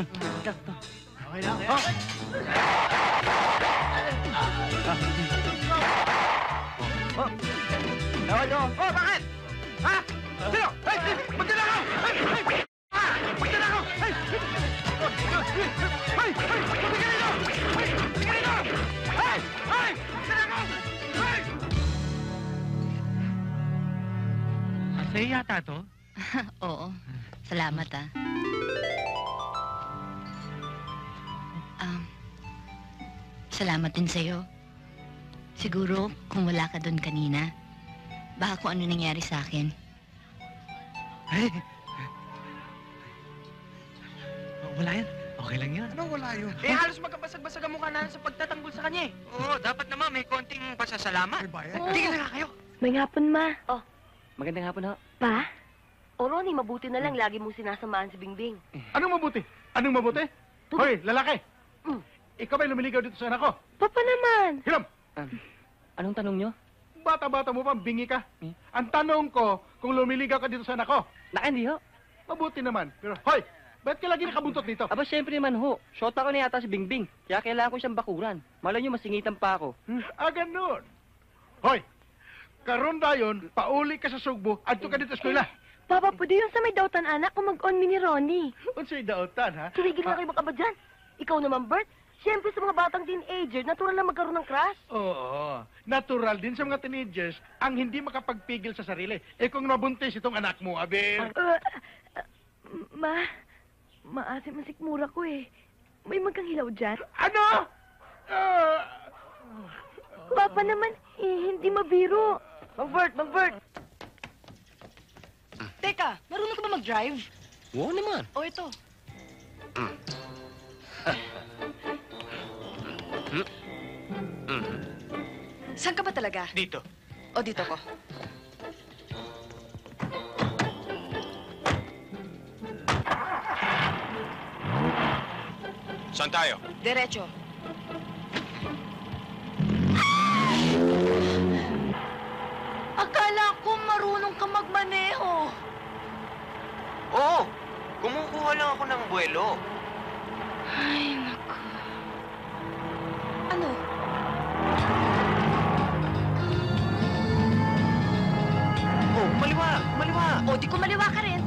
Okay lang, eh. Bakit? Ha? Sino? Hey! Magdala ako! Hey! Magdala ako! Hey! Hey! Tignan nyo! Hey! Tignan nyo! Hey! Hey! Magdala ako! Hey! Sa'yo yata to? Oo. Salamat, ah. Salamat din sa'yo. Siguro, kung wala ka doon kanina, baka kung ano nangyari sa akin. Wala yan. Okay lang yan. Anong wala yun? Halos magkabasag-basag ang mukha natin sa pagtatanggol sa kanya, eh. Oo, dapat naman may konting pasasalamat. May bayad? Oo. Tigil na kayo. May hapon, ma. Oh, Magandang hapon, ho. pa? O, Ronnie, mabuti na lang. Lagi mong sinasamaan si Bingbing. Anong mabuti? Anong mabuti? Hoy, lalaki! Ikaw ba'y lumiligaw dito sa anak ko? Papa naman. Hiram! Anong tanong nyo? Bata-bata mo pa, bingi ka. Ang tanong ko, kung lumiligaw ka dito sa anak ko, Hindi, ho. mabuti naman. Pero, hoy! Ba't ka lagi nakabuntot dito? Aba, syempre naman, ho. Shota ko na yata si Bingbing. Kaya kailangan ko siyang bakuran. Malay nyo, masingitan pa ako. Ganun. Hoy! Karon dayon, pauli ka sa sugbo, adto ka dito sa eskwela. Papa, pwede yun sa may dautan, anak, kung mag-on mi ni Ronnie. Unsay daotan, ha? Tumigil na kayo baka ba dyan? Ikaw naman, Bert. Siyempre sa mga batang teenager, natural lang magkaroon ng crush. Oo. Natural din sa mga teenagers ang hindi makapagpigil sa sarili. Eh kung nabuntis itong anak mo, Abel. Maasim ang sikmura ko eh. May magkang hilaw dyan. Ano? Papa naman, hindi mabiro. Mag-Bert! Teka, marunong ka ba mag-drive? Oo naman. O ito. Saan ka ba talaga? Dito. O dito ko. Saan tayo? Diretso. Akala ko marunong ka magmaneho. Oo. Kumukuha lang ako ng buwelo. Ay, naku. Ano? Oh, maliwa! Maliwa! O, di ko maliwa ka rin.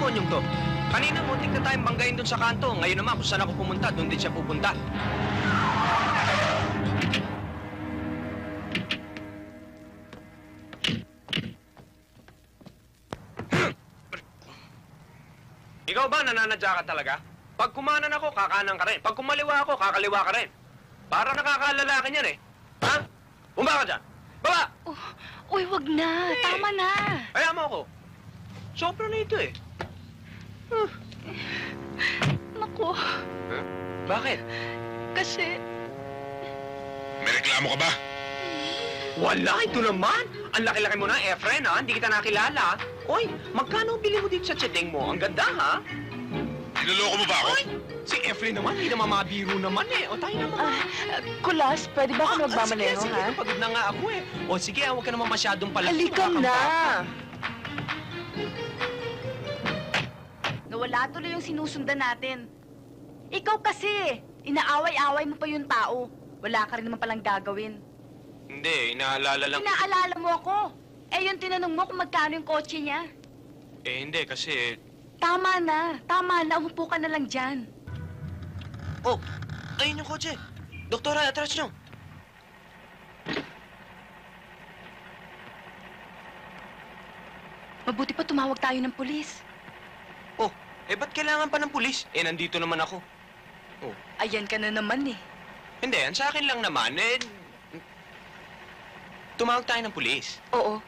demonyong to? Kanina muntik na tayong banggain doon sa kanto. Ngayon naman, kung saan ako pumunta, doon din siya pupunta. Ikaw ba, nananadya ka talaga? Pag kumanan ako, kakanan ka rin. Pag kumaliwa ako, kakaliwa ka rin. Para nakakalalaki niyan eh. Ha? Bumaba ka dyan. Baba! Uy, wag na. Eh. Tama na. Kaya mo ako. Sobra na ito eh. Naku, Bakit? kasi... May reklamo ka ba? Wala, ito naman. Ang laki-laki mo na, Efren, ha? Hindi kita nakilala. Oy, magkano bili mo dito sa chedeng mo? Ang ganda, ha? Niloloko mo ba ako? Oy, si Efren naman, hindi naman mabiro naman, eh. O, tayo naman. Kulas, pwede ba ako magmamaneho, sige, ha? sige, pagod na nga ako, eh. O, sige, huwag ka naman masyadong pala. Halika na! Nawala tuloy yung sinusundan natin. Ikaw kasi, inaaway-away mo pa yung tao. Wala ka rin naman palang gagawin. Hindi, inaalala lang. Inaalala mo ako. Eh, yung tinanong mo kung magkano yung kotse niya. Eh, hindi, kasi... Tama na. Tama na. Umupo ka na lang dyan. Oh, ayun yung kotse. Doktora, atras nyo. Mabuti pa tumawag tayo ng pulis. Oh, eh, ba't kailangan pa ng pulis? Eh, nandito naman ako. Ayan ka na naman eh. Hindi, ang sa akin lang naman, eh... Tumawag tayo ng pulis. Oo.